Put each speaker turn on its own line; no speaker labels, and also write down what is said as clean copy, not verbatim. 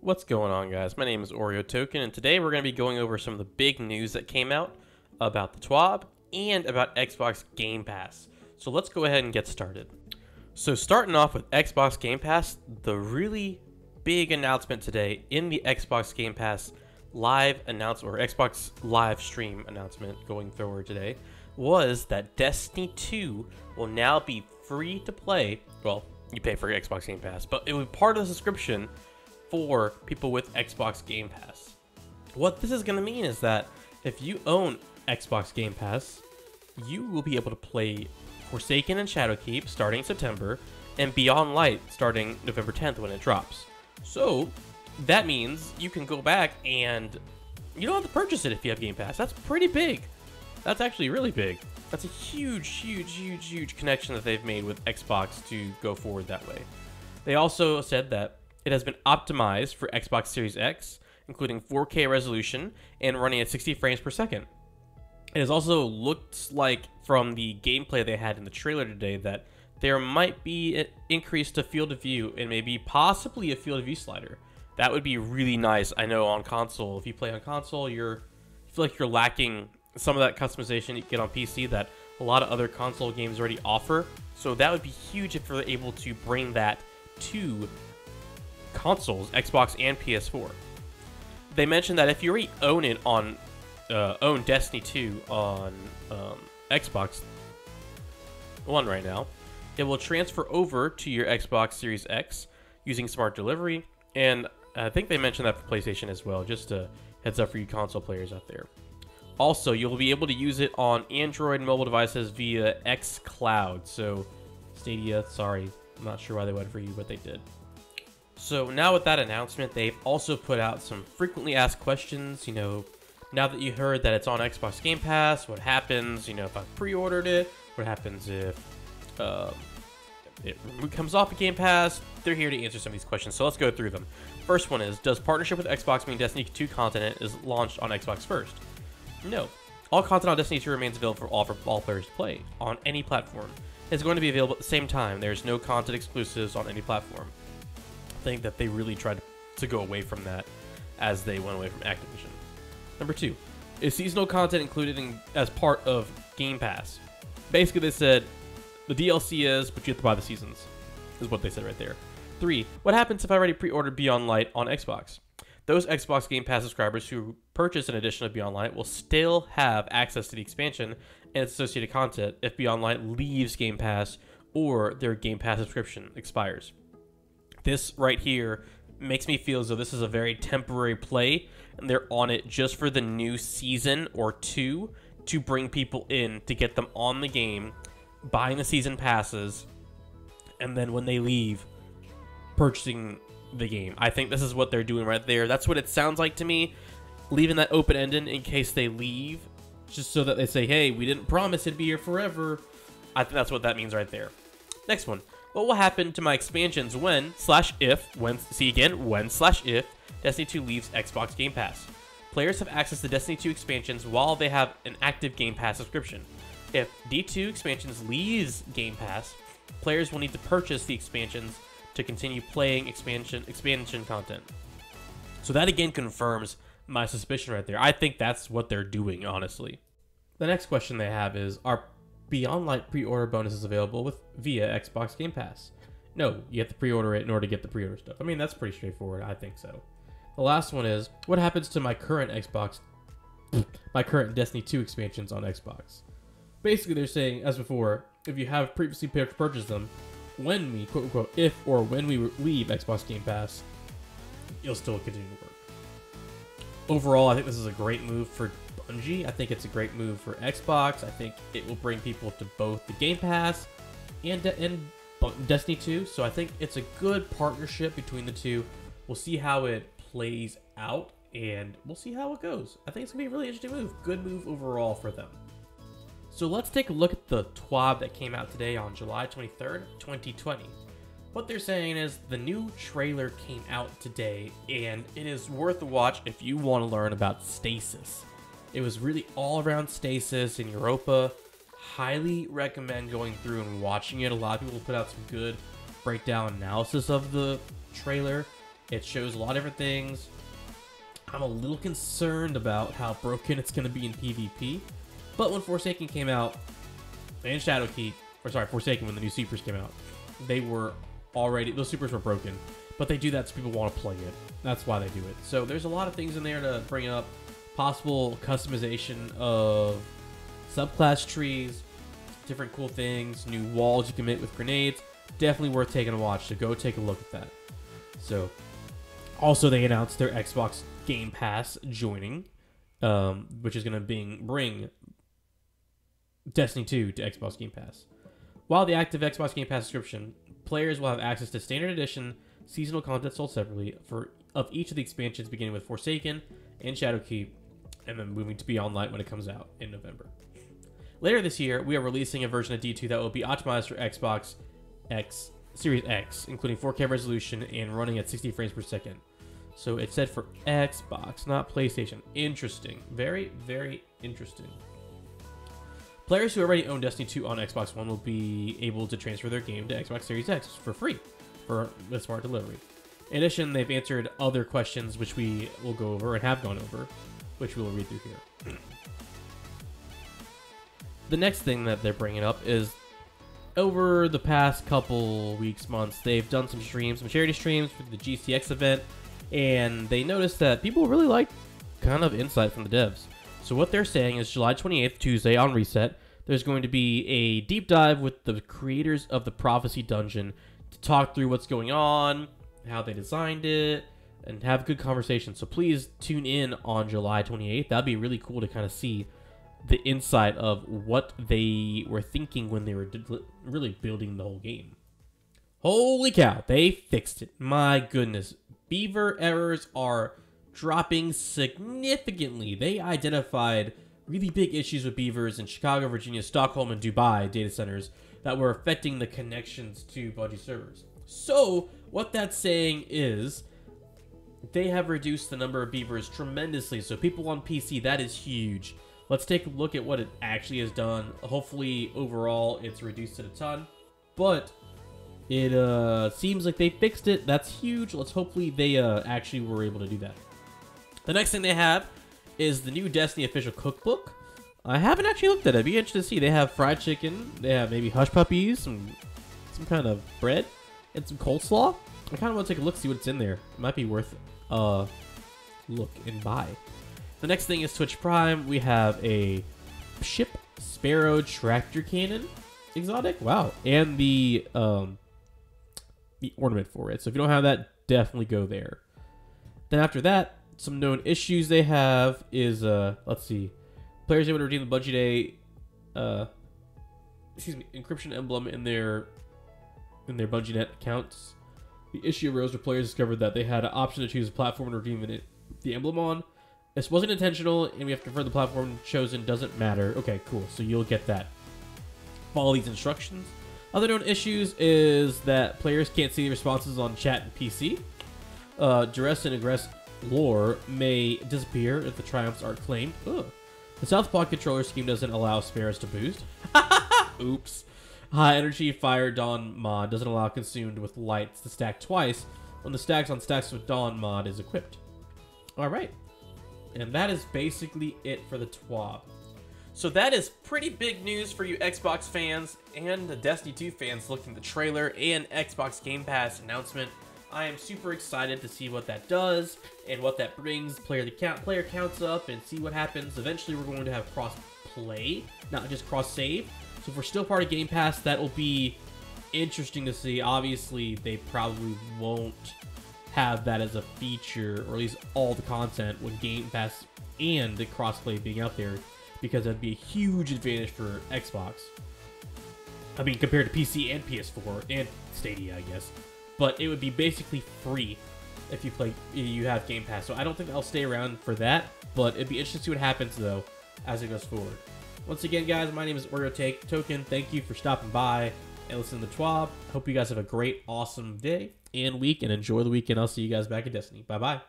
What's going on, guys? My name is Oreo Token, and today we're going to be going over some of the big news that came out about the TWAB and about Xbox Game Pass. So let's go ahead and get started. So starting off with Xbox Game Pass, the really big announcement today in the Xbox Game Pass live announcement, or Xbox live stream announcement going forward today, was that Destiny 2 will now be free to play. Well, you pay for Xbox Game Pass, but it will be part of the subscription for people with Xbox Game Pass. What this is going to mean is that if you own Xbox Game Pass, you will be able to play Forsaken and Shadowkeep starting September, and Beyond Light starting November 10th when it drops. So that means you can go back and you don't have to purchase it if you have Game Pass. That's pretty big. That's actually really big. That's a huge connection that they've made with Xbox to go forward that way. They also said that it has been optimized for Xbox Series X, including 4K resolution and running at 60 frames per second. It has also looked like from the gameplay they had in the trailer today that there might be an increase to field of view and maybe possibly a field of view slider. That would be really nice. I know on console, if you play on console, you feel like you're lacking some of that customization you get on PC that a lot of other console games already offer. So that would be huge if they're able to bring that to consoles, Xbox and PS4. They mentioned that if you already own it on own Destiny 2 on Xbox One right now, it will transfer over to your Xbox Series X using Smart Delivery, and I think they mentioned that for PlayStation as well, just a heads up for you console players out there. Also, you'll be able to use it on Android mobile devices via xCloud. So Stadia, sorry, I'm not sure why they went for you, but they did. So now with that announcement, they've also put out some frequently asked questions. You know, now that you heard that it's on Xbox Game Pass, what happens, you know, if I pre-ordered it? What happens if it comes off of Game Pass? They're here to answer some of these questions, so let's go through them. First one is, does partnership with Xbox mean Destiny 2 content is launched on Xbox first? No. All content on Destiny 2 remains available for all players to play on any platform. It's going to be available at the same time. There's no content exclusives on any platform. I think that they really tried to go away from that as they went away from Activision. Number 2, is seasonal content included as part of Game Pass? Basically, they said the DLC is, but you have to buy the seasons, is what they said right there. 3, what happens if I already pre-ordered Beyond Light on Xbox? Those Xbox Game Pass subscribers who purchase an edition of Beyond Light will still have access to the expansion and its associated content if Beyond Light leaves Game Pass or their Game Pass subscription expires. This right here makes me feel as though this is a very temporary play, and they're on it just for the new season or two to bring people in, to get them on the game, buying the season passes, and then when they leave, purchasing the game. I think this is what they're doing right there. That's what it sounds like to me, leaving that open-ended in case they leave, just so that they say, hey, we didn't promise it'd be here forever. I think that's what that means right there. Next one. What will happen to my expansions when/if Destiny 2 leaves Xbox Game Pass? Players have access to Destiny 2 expansions while they have an active Game Pass subscription. If D2 expansions leaves Game Pass, players will need to purchase the expansions to continue playing expansion content. So that again confirms my suspicion right there. I think that's what they're doing, honestly. The next question they have is, are Beyond Light pre-order bonuses available via Xbox Game Pass? No, you have to pre-order it in order to get the pre-order stuff. I mean, that's pretty straightforward. I think so. The last one is, what happens to my current Destiny 2 expansions on Xbox? Basically, they're saying, as before, if you have previously purchased them, when we, quote unquote, when we leave Xbox Game Pass, you'll still continue to work. Overall, I think this is a great move for Bungie. I think it's a great move for Xbox. I think it will bring people to both the Game Pass and Destiny 2. So I think it's a good partnership between the two. We'll see how it plays out, and we'll see how it goes. I think it's going to be a really interesting move. Good move overall for them. So let's take a look at the TWAB that came out today on July 23rd, 2020. What they're saying is the new trailer came out today, and it is worth a watch if you want to learn about stasis. It was really all around stasis in Europa. Highly recommend going through and watching it. A lot of people put out some good breakdown analysis of the trailer. It shows a lot of different things. I'm a little concerned about how broken it's going to be in PvP. But when Forsaken came out, and Shadowkeep, or sorry, Forsaken, when the new supers came out, they were already, those supers were broken. But they do that so people want to play it. That's why they do it. So there's a lot of things in there to bring up. Possible customization of subclass trees, different cool things, new walls you can make with grenades. Definitely worth taking a watch, so go take a look at that. So, also they announced their Xbox Game Pass joining, which is going to bring Destiny 2 to Xbox Game Pass. While the active Xbox Game Pass subscription, players will have access to Standard Edition seasonal content sold separately of each of the expansions, beginning with Forsaken and Shadowkeep, and then moving to Beyond Light when it comes out in November. Later this year, we are releasing a version of D2 that will be optimized for Xbox X Series X, including 4K resolution and running at 60 frames per second. So it said for Xbox, not PlayStation. Interesting. Very, very interesting. Players who already own Destiny 2 on Xbox One will be able to transfer their game to Xbox Series X for free with smart delivery. In addition, they've answered other questions which we will go over and have gone over, which we will read through here. The next thing that they're bringing up is over the past couple weeks, months, they've done some streams, some charity streams for the GCX event, and they noticed that people really like kind of insight from the devs. So what they're saying is July 28th, Tuesday on Reset, there's going to be a deep dive with the creators of the Prophecy Dungeon to talk through what's going on, how they designed it, and have a good conversation. So please tune in on July 28th. That'd be really cool to kind of see the insight of what they were thinking when they were really building the whole game. Holy cow, they fixed it. My goodness. Beaver errors are dropping significantly. They identified really big issues with beavers in Chicago, Virginia, Stockholm, and Dubai data centers that were affecting the connections to Bungie servers. So what that's saying is they have reduced the number of beavers tremendously. So people on PC, that is huge. Let's take a look at what it actually has done. Hopefully, overall, it's reduced it a ton. But it seems like they fixed it. That's huge. Let's hopefully they actually were able to do that. The next thing they have is the new Destiny official cookbook. I haven't actually looked at it. I'd be interested to see. They have fried chicken. They have maybe hush puppies, some kind of bread, and some coleslaw. I kind of want to take a look, see what's in there. It might be worth a look and buy. The next thing is Twitch Prime. We have a Ship Sparrow Tractor Cannon exotic. Wow. And the ornament for it. So if you don't have that, definitely go there. Then after that, some known issues they have is, let's see. Players able to redeem the Bungie Day, encryption emblem in their Bungie Net accounts. The issue arose where players discovered that they had an option to choose a platform and redeem the emblem on. This wasn't intentional, and we have to confirm the platform chosen doesn't matter. Okay, cool. So you'll get that. Follow these instructions. Other known issues is that players can't see the responses on chat and PC. Duress and Aggress lore may disappear if the triumphs are claimed. Ugh. The Southpaw controller scheme doesn't allow spares to boost. Oops. High energy Fire Dawn mod doesn't allow consumed with lights to stack twice when the stacks on stacks with Dawn mod is equipped. Alright. And that is basically it for the TWAB. So that is pretty big news for you Xbox fans and the Destiny 2 fans looking at the trailer and Xbox Game Pass announcement. I am super excited to see what that does and what that brings. Player counts up and see what happens. Eventually we're going to have cross-play, not just cross-save. So if we're still part of Game Pass, that will be interesting to see. Obviously, they probably won't have that as a feature, or at least all the content when Game Pass and the crossplay being out there, because that'd be a huge advantage for Xbox. I mean, compared to PC and PS4 and Stadia, I guess. But it would be basically free if you have Game Pass. So I don't think I'll stay around for that, but it'd be interesting to see what happens though as it goes forward. Once again, guys, my name is Token. Thank you for stopping by and listening to TWAB. Hope you guys have a great, awesome day and week, and enjoy the weekend. I'll see you guys back at Destiny. Bye-bye.